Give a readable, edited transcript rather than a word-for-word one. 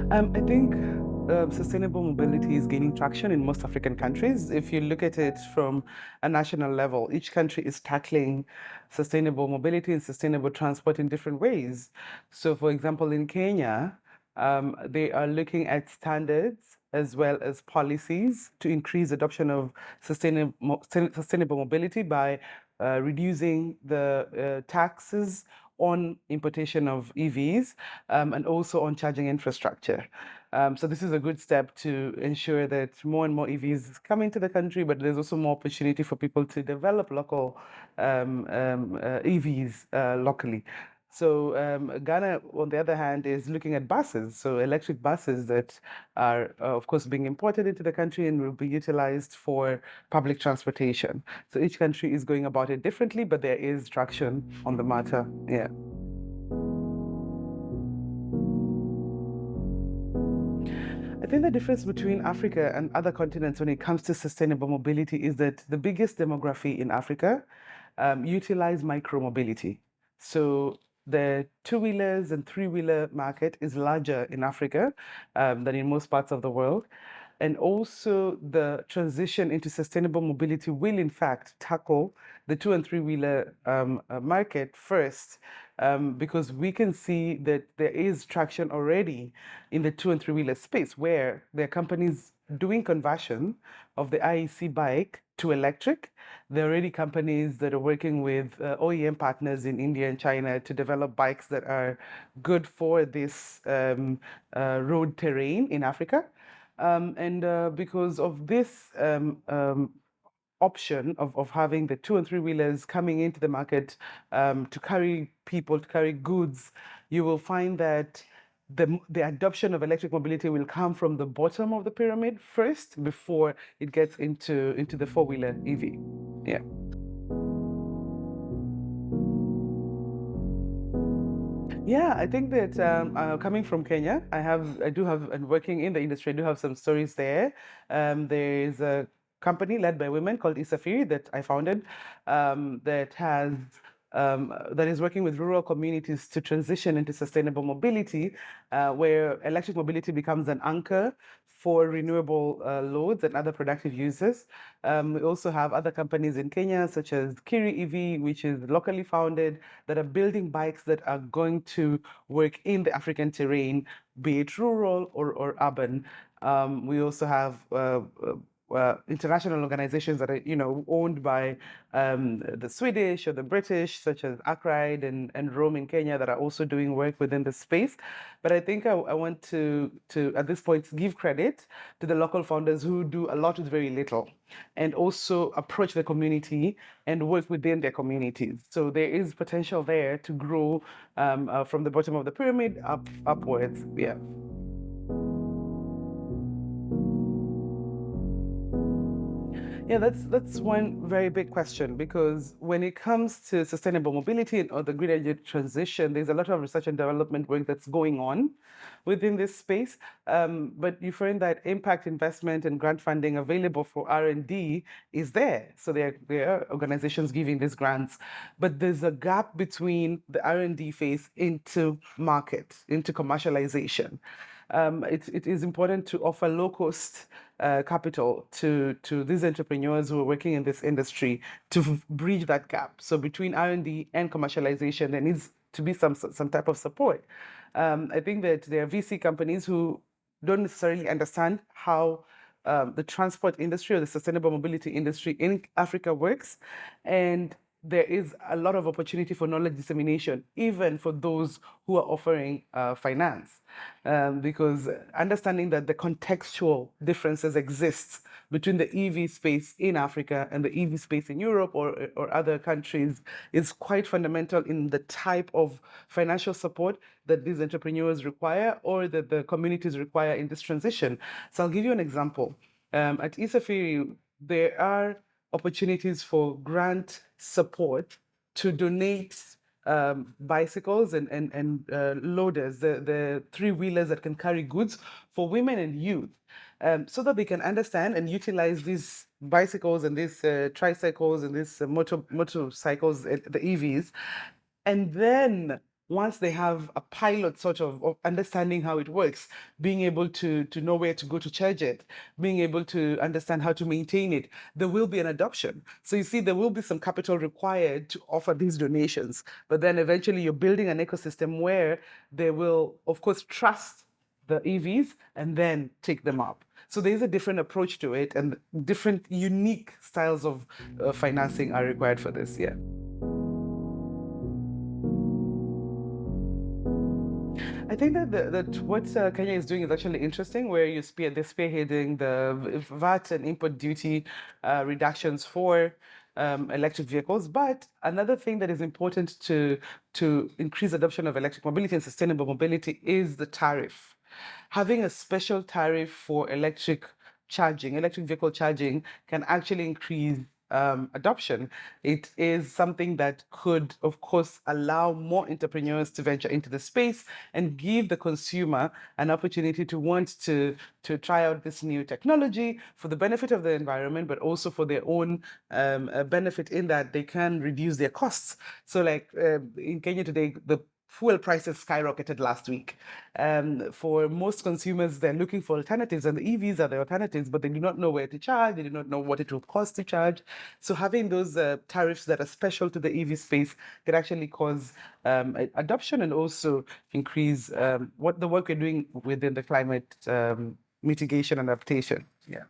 I think sustainable mobility is gaining traction in most African countries. If you look at it from a national level, each country is tackling sustainable mobility and sustainable transport in different ways. So, for example, in Kenya, they are looking at standards as well as policies to increase adoption of sustainable mobility by reducing the taxes on importation of EVs and also on charging infrastructure. So this is a good step to ensure that more and more EVs come into the country, but there's also more opportunity for people to develop local EVs locally. So Ghana, on the other hand, is looking at buses, so electric buses that are, of course, being imported into the country and will be utilized for public transportation. So each country is going about it differently, but there is traction on the matter. Yeah. I think the difference between Africa and other continents when it comes to sustainable mobility is that the biggest demography in Africa utilize micromobility. So the two-wheelers and three-wheeler market is larger in Africa than in most parts of the world. And also, the transition into sustainable mobility will, in fact, tackle the two and three-wheeler market first, because we can see that there is traction already in the two and three-wheeler space where there are companies doing conversion of the IEC bike to electric. There are already companies that are working with OEM partners in India and China to develop bikes that are good for this road terrain in Africa. And because of this option of having the two and three wheelers coming into the market to carry people, to carry goods, you will find that the adoption of electric mobility will come from the bottom of the pyramid first before it gets into the four-wheeler EV. Yeah. Yeah, I think that coming from Kenya, I do have, and working in the industry, I do have some stories there. There's a company led by women called Isafiri that I founded that is working with rural communities to transition into sustainable mobility, where electric mobility becomes an anchor for renewable loads and other productive uses. We also have other companies in Kenya, such as Kiri EV, which is locally founded, that are building bikes that are going to work in the African terrain, be it rural or urban. We also have international organizations that are, owned by the Swedish or the British, such as Accra and Rome in Kenya, that are also doing work within the space. But I think I want to at this point give credit to the local founders who do a lot with very little, and also approach the community and work within their communities. So there is potential there to grow from the bottom of the pyramid upwards. Yeah. Yeah, that's one very big question, because when it comes to sustainable mobility or the green energy transition, there's a lot of research and development work that's going on within this space. But you find that impact investment and grant funding available for R&D is there. So there are organizations giving these grants, but there's a gap between the R&D phase into market, into commercialization. It is important to offer low cost capital to these entrepreneurs who are working in this industry to bridge that gap. So between R&D and commercialization, there needs to be some type of support. I think that there are VC companies who don't necessarily understand how the transport industry or the sustainable mobility industry in Africa works, and there is a lot of opportunity for knowledge dissemination, even for those who are offering finance, because understanding that the contextual differences exist between the EV space in Africa and the EV space in Europe or other countries is quite fundamental in the type of financial support that these entrepreneurs require or that the communities require in this transition. So I'll give you an example. At Isafiri, there are opportunities for grant support to donate bicycles and loaders, the three-wheelers that can carry goods for women and youth, so that they can understand and utilize these bicycles and these tricycles and these motorcycles, the EVs, and then once they have a pilot sort of understanding how it works, being able to know where to go to charge it, being able to understand how to maintain it, there will be an adoption. So you see, there will be some capital required to offer these donations, but then eventually you're building an ecosystem where they will, of course, trust the EVs and then take them up. So there's a different approach to it, and different unique styles of financing are required for this. Yeah. I think that what Kenya is doing is actually interesting, where they're spearheading the VAT and import duty reductions for electric vehicles. But another thing that is important to increase adoption of electric mobility and sustainable mobility is the tariff. Having a special tariff for electric vehicle charging can actually increase adoption. It is something that could, of course, allow more entrepreneurs to venture into the space and give the consumer an opportunity to want to try out this new technology for the benefit of the environment, but also for their own benefit, in that they can reduce their costs. So, like in Kenya today, the fuel prices skyrocketed last week. For most consumers, they're looking for alternatives, and the EVs are the alternatives, but they do not know where to charge. They do not know what it will cost to charge. So having those tariffs that are special to the EV space could actually cause adoption, and also increase what the work we're doing within the climate mitigation and adaptation. Yeah.